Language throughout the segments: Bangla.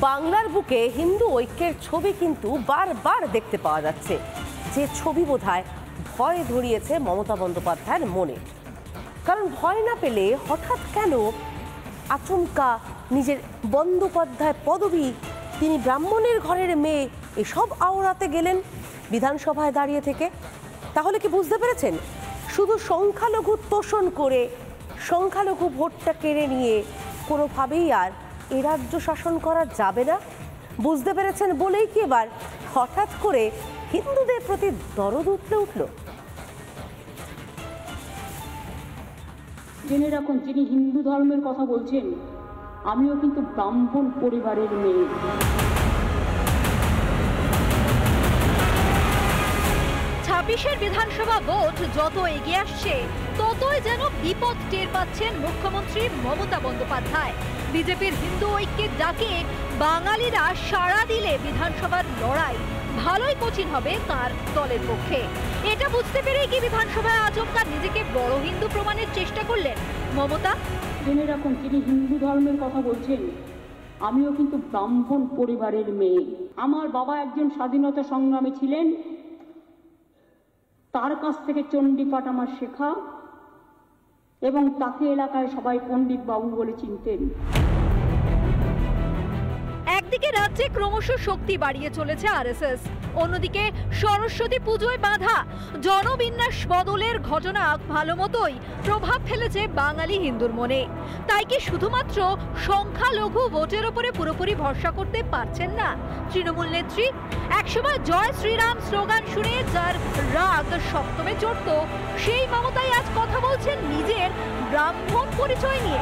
বাংলার বুকে হিন্দু ঐক্যের ছবি কিন্তু বারবার দেখতে পাওয়া যাচ্ছে, যে ছবি বোধহয় ভয় ধরিয়েছে মমতা বন্দ্যোপাধ্যায়ের মনে। কারণ ভয় না পেলে হঠাৎ কেন আচমকা নিজের বন্দ্যোপাধ্যায় পদবী, তিনি ব্রাহ্মণের ঘরের মেয়ে, এসব আওড়াতে গেলেন বিধানসভায় দাঁড়িয়ে থেকে? তাহলে কি বুঝতে পেরেছেন, শুধু সংখ্যালঘু তোষণ করে সংখ্যালঘু ভোটটা কেড়ে নিয়ে কোনোভাবেই আর এ রাজ্য শাসন করা যাবে না? বুঝতে পেরেছেন বলেই কি এবার হঠাৎ করে হিন্দুদের প্রতি দরদ উঠল? জেনে রাখুন, যিনি হিন্দু ধর্মের কথা বলছেন, আমিও কিন্তু ব্রাহ্মণ পরিবারের মেয়ে। ২৬-এর বিধানসভা ভোট যত এগিয়ে আসছে ততই যেন বিপদ টের পাচ্ছেন মুখ্যমন্ত্রী মমতা বন্দ্যোপাধ্যায়। বিজেপির হিন্দু ঐক্যের ডাকে বাঙালিরা সাড়া দিলে বিধানসভার লড়াই ভালোই কঠিন হবে তার দলের পক্ষে। এটা বুঝতে পেরেই কি বিধানসভায় আচমকা নিজেকে বড় হিন্দু প্রমাণের চেষ্টা করলেন মমতা? জেনে রাখুন, যিনি হিন্দু ধর্মের কথা বলছেন, আমিও কিন্তু ব্রাহ্মণ পরিবারের মেয়ে। আমার বাবা একজন স্বাধীনতা সংগ্রামী ছিলেন, তার কাছ থেকে চণ্ডীপাঠ আমার শেখা, এবং তাকে এলাকায় সবাই পণ্ডিত বাবু বলে চিনতেন। একদিকে রাজ্যে ক্রমশ শক্তি বাড়িয়ে চলেছে আরএসএস, অন্যদিকে সরস্বতী পুজোয় বাধা জনবিন্যাস বদলের ঘটনা ভালো মতোই প্রভাব ফেলেছে বাঙালি হিন্দুর মনে। তাই কি শুধুমাত্র সংখ্যালঘু ভোটের ওপরে পুরোপুরি ভরসা করতে পারছেন না তৃণমূল নেত্রী? একসময় জয় শ্রীরাম স্লোগান শুনে যার রাগ সপ্তমে চড়ত, সেই মমতাই আজ কথা বলছেন নিজের ব্রাহ্মণ পরিচয় নিয়ে।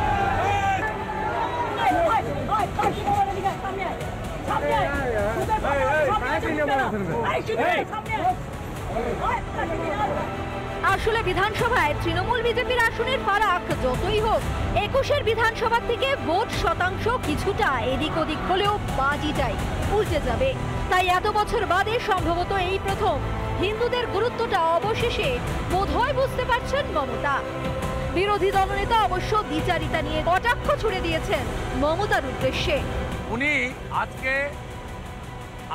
আসলে বিধানসভায় তৃণমূল বিজেপির আসনের ফারাক যতই হোক, ২১-এর বিধানসভা থেকে ভোট শতাংশ কিছুটা এদিক ওদিক হলেও বাজিটাই উল্টে যাবে। তাই এত বছর বাদে সম্ভবত এই প্রথম হিন্দুদের গুরুত্বটা অবশেষে বোধহয় বুঝতে পারছেন মমতা। বিরোধী দলনেতা অবশ্য দ্বিচারিতা নিয়ে কটাক্ষ ছুড়ে দিয়েছেন মমতার উদ্দেশ্যে। উনি আজকে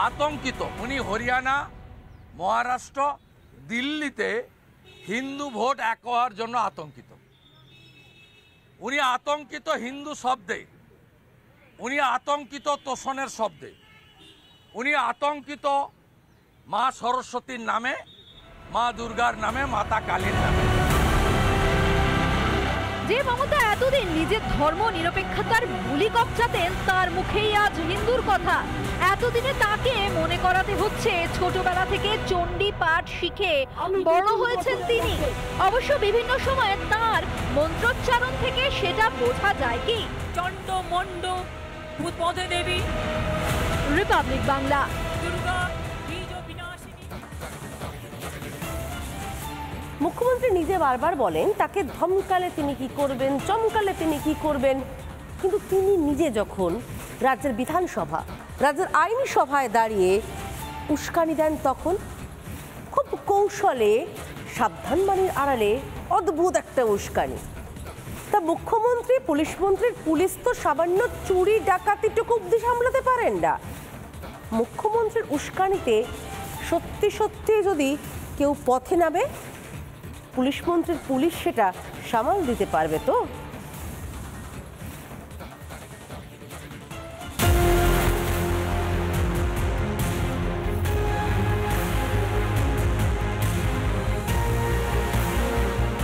আতঙ্কিত, উনি হরিয়ানা, মহারাষ্ট্র, দিল্লিতে হিন্দু ভোট এক হওয়ার জন্য আতঙ্কিত। উনি আতঙ্কিত হিন্দু শব্দে, উনি আতঙ্কিত তোষণের শব্দে, উনি আতঙ্কিত মা সরস্বতীর নামে, মা দুর্গার নামে, মাতা কালীর নামে। যে মমতা এতদিন নিজের ধর্ম নিরপেক্ষতার বুলি কপচাতেন, তার মুখেই আজ হিন্দুর কথা। এতদিনে তাকে মনে করাতে হচ্ছে ছোটবেলা থেকে চণ্ডী পাঠ শিখে বড় হয়েছেন তিনি। অবশ্য বিভিন্ন সময়ে তার মন্ত্রোচ্চারণ থেকে সেটা বোঝা যায় কি। চণ্ড মণ্ড ভূতপদে দেবী, রিপাবলিক বাংলা। দুর্গা বীজ বিনাশিনী। মুখ্যমন্ত্রী নিজে বারবার বলেন তাকে ধমকালে তিনি কি করবেন, চমকালে তিনি কি করবেন, কিন্তু তিনি নিজে যখন রাজ্যের বিধানসভা, রাজ্যের আইনি সভায় দাঁড়িয়ে উস্কানি দেন, তখন খুব কৌশলে সাবধানবাণীর আড়ালে অদ্ভুত একটা উস্কানি। তা মুখ্যমন্ত্রী, পুলিশ মন্ত্রীর পুলিশ তো সামান্য চুরি ডাকাতিটুকু অবধি সামলাতে পারেন না। মুখ্যমন্ত্রীর উস্কানিতে সত্যি সত্যি যদি কেউ পথে নামে, পুলিশ মন্ত্রীর পুলিশ সেটা সামাল দিতে পারবে তো?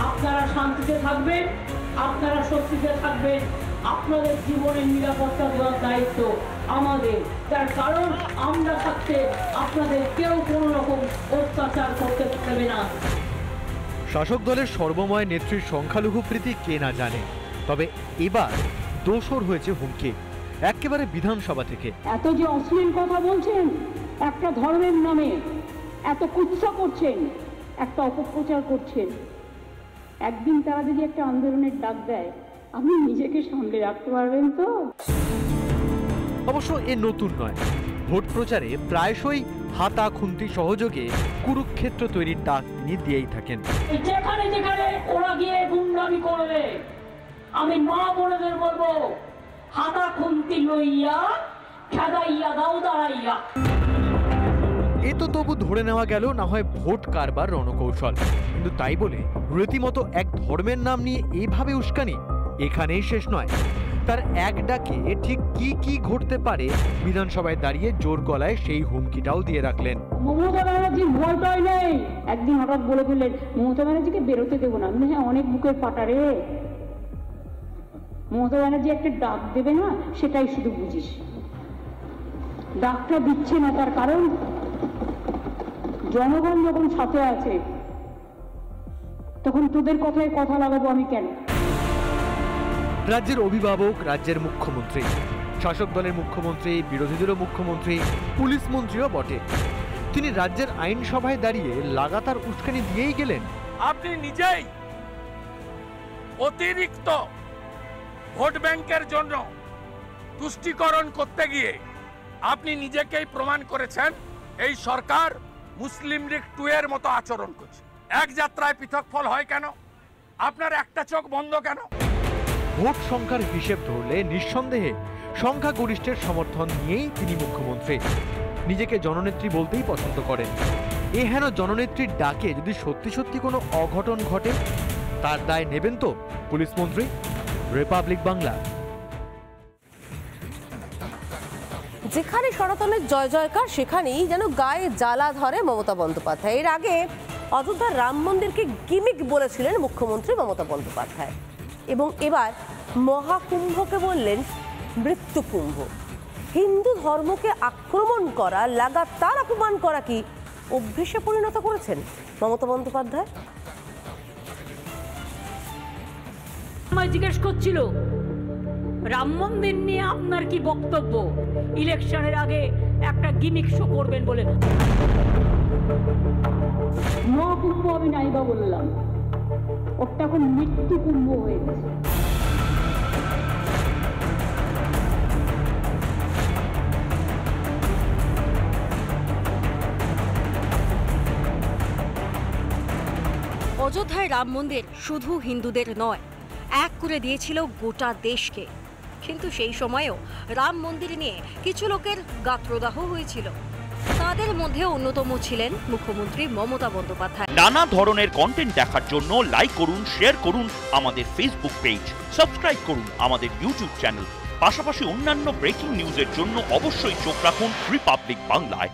আপনারা শান্তিতে থাকবেন, আপনারা শক্তিতে থাকবেন, আপনাদের জীবনের নিরাপত্তা দেওয়ার দায়িত্ব আমাদের। তার কারণ আমরা থাকতে আপনাদের কেউ কোনো রকম অত্যাচার করতে পারবে না। শাসক দলের সর্বময় নেত্রীর সংখ্যালঘু প্রীতি কে না জানে, তবে এবার দোসর হয়েছে হুমকি, একেবারে বিধানসভা থেকে। এত যে অশ্লীল কথা বলছেন একটা ধর্মের নামে, এত কুৎসা করছেন, একটা অপপ্রচার করছেন, একদিন তারা যদি একটা আন্দোলনের ডাক দেয়, আপনি নিজেকে সামলে রাখতে পারবেন তো? অবশ্য এ নতুন নয়, ভোট প্রচারে প্রায়শই হাতা খুন্তি সহযোগে কুরুক্ষেত্র তৈরির ডাক তিনি দিয়েই থাকেন। যেখানে যেখানে ওরা গিয়ে গুন্ডামি করবে, আমি মা বোনেদের বলবো, হাতা খুন্তি লইয়া খেদাইয়া দাও দাঁড়াইয়া। এ তো তবু ধরে নেওয়া গেল না হয় ভোট কারবার রণকৌশল, কিন্তু তাই বলে রীতিমতো এক ধর্মের নাম নিয়ে এভাবে উস্কানি এখানেই শেষ নয়। তার এক ডাকে ঠিক কি কি ঘটতে পারে বিধানসভায় দাঁড়িয়ে জোর গলায় সেই হুমকিটাও দিয়ে রাখলেন। মমতা ব্যানার্জির ভয়টাই নেই। একদিন হঠাৎ বলে ফেললেন মমতা ব্যানার্জিকে বেরোতে দেবো না। আমি হ্যাঁ, অনেক বুকের পাটা রে। মমতা ব্যানার্জি একটা ডাক দেবে না, সেটাই শুধু বুঝিস। ডাকটা দিচ্ছে না, তার কারণ জনগণ যখন সাথে আছে তখন তোদের কথায় কথা লাগাবো আমি কেন? রাজ্যের অভিভাবক রাজ্যের মুখ্যমন্ত্রী, শাসক দলের মুখ্যমন্ত্রী, বিরোধীদেরও মুখ্যমন্ত্রী, পুলিশ মন্ত্রীও বটে। তিনি রাজ্যের আইনসভায় দাঁড়িয়ে লাগাতার উস্কানি দিয়েই গেলেন। আপনি নিজেই অতিরিক্ত ভোট ব্যাংকের জন্য তুষ্টিকরণ করতে গিয়ে আপনি নিজেকেই প্রমাণ করেছেন এই সরকার মুসলিম লীগ 2 এর মতো আচরণ করছে। এক যাত্রায় পৃথক ফল হয় কেন? আপনার একটা চোখ বন্ধ কেন? ভোট সংখ্যার হিসেব ধরলে নিঃসন্দেহে সংখ্যাগরিষ্ঠের সমর্থন নিয়েই তিনি মুখ্যমন্ত্রী। নিজেকে জননেত্রী বলতেই পছন্দ করেন। এ হেন জননেত্রীর ডাকে যদি সত্যি সত্যি কোনো অঘটন ঘটে তার দায় নেবেন তো পুলিশ মন্ত্রী? রিপাবলিক বাংলা। যেখানে সনাতনের জয় জয়কার সেখানেই যেন গায়ে জ্বালা ধরে মমতা বন্দ্যোপাধ্যায়। এর আগে অযোধ্যার রাম মন্দিরকে গিমিক বলেছিলেন মুখ্যমন্ত্রী মমতা বন্দ্যোপাধ্যায়, এবং এবার মহাকুম্ভকে বললেন মৃত্যুকুম্ভ। হিন্দু ধর্মকে আক্রমণ করা, লাগাতার অপমান করা কি অভ্যেসে পরিণত করেছেন মমতা বন্দ্যোপাধ্যায়? আমায় জিজ্ঞেস করছিল রাম মন্দির নিয়ে আপনার কি বক্তব্য, ইলেকশনের আগে একটা গিমিক শো করবেন বলে। মহাকুম্ভ আমি নাইবা বললাম, ওটা এখন মৃত্যু কুম্ভ হয়ে গেছে। অযোধ্যায় রাম মন্দির শুধু হিন্দুদের নয়, এক করে দিয়েছিল গোটা দেশকে। কিন্তু সেই সময়েও রাম মন্দির নিয়ে কিছু লোকের গাত্রদাহ হয়েছিল। তাদের মধ্যে অন্যতম ছিলেন মুখ্যমন্ত্রী মমতা বন্দ্যোপাধ্যায়। নানা ধরনের কন্টেন্ট দেখার জন্য লাইক করুন, শেয়ার করুন আমাদের ফেসবুক পেজ, সাবস্ক্রাইব করুন আমাদের ইউটিউব চ্যানেল। পাশাপাশি অন্যান্য ব্রেকিং নিউজের জন্য অবশ্যই চোখ রাখুন রিপাবলিক বাংলায়।